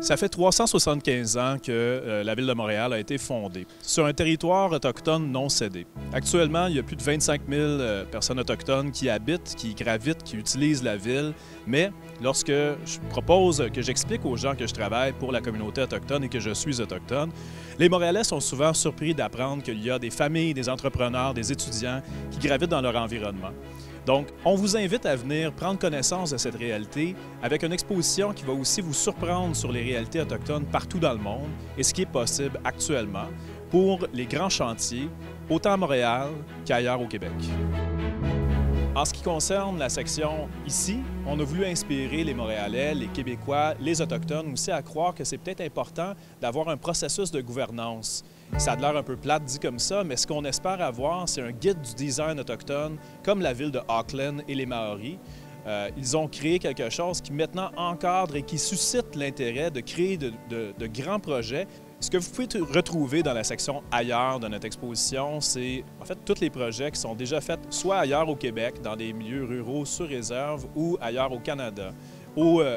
Ça fait 375 ans que la Ville de Montréal a été fondée sur un territoire autochtone non cédé. Actuellement, il y a plus de 25 000 personnes autochtones qui habitent, qui gravitent, qui utilisent la ville. Mais lorsque je propose que j'explique aux gens que je travaille pour la communauté autochtone et que je suis autochtone, les Montréalais sont souvent surpris d'apprendre qu'il y a des familles, des entrepreneurs, des étudiants qui gravitent dans leur environnement. Donc, on vous invite à venir prendre connaissance de cette réalité avec une exposition qui va aussi vous surprendre sur les réalités autochtones partout dans le monde et ce qui est possible actuellement pour les grands chantiers, autant à Montréal qu'ailleurs au Québec. En ce qui concerne la section ici, on a voulu inspirer les Montréalais, les Québécois, les Autochtones aussi à croire que c'est peut-être important d'avoir un processus de gouvernance. Ça a l'air un peu plate dit comme ça, mais ce qu'on espère avoir, c'est un guide du design autochtone comme la ville de Auckland et les Maoris. Ils ont créé quelque chose qui maintenant encadre et qui suscite l'intérêt de créer de grands projets. Ce que vous pouvez retrouver dans la section ailleurs de notre exposition, c'est en fait tous les projets qui sont déjà faits soit ailleurs au Québec, dans des milieux ruraux sur réserve, ou ailleurs au Canada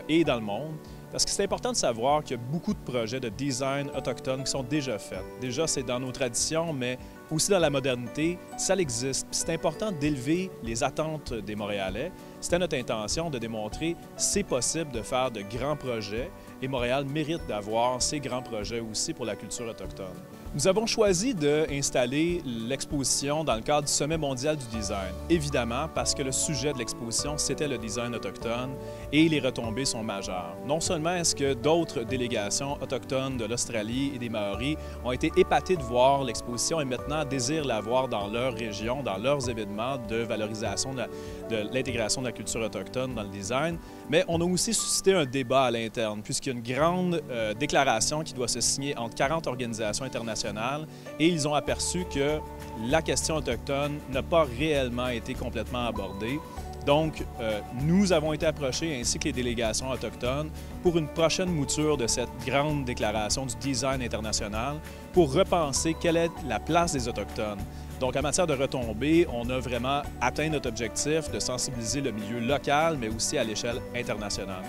et dans le monde. Parce que c'est important de savoir qu'il y a beaucoup de projets de design autochtone qui sont déjà faits. Déjà, c'est dans nos traditions, mais aussi dans la modernité, ça existe. Puis c'est important d'élever les attentes des Montréalais. C'était notre intention de démontrer que c'est possible de faire de grands projets et Montréal mérite d'avoir ces grands projets aussi pour la culture autochtone. Nous avons choisi d'installer l'exposition dans le cadre du Sommet mondial du design, évidemment parce que le sujet de l'exposition, c'était le design autochtone et les retombées sont majeures. Non seulement est-ce que d'autres délégations autochtones de l'Australie et des Maoris ont été épatées de voir l'exposition et maintenant désirent la voir dans leur région, dans leurs événements de valorisation de l'intégration de la culture autochtone dans le design, mais on a aussi suscité un débat à l'interne puisqu'il y a une grande déclaration qui doit se signer entre 40 organisations internationales et ils ont aperçu que la question autochtone n'a pas réellement été complètement abordée. Donc, nous avons été approchés, ainsi que les délégations autochtones, pour une prochaine mouture de cette grande déclaration du design international pour repenser quelle est la place des Autochtones. Donc, en matière de retombées, on a vraiment atteint notre objectif de sensibiliser le milieu local, mais aussi à l'échelle internationale.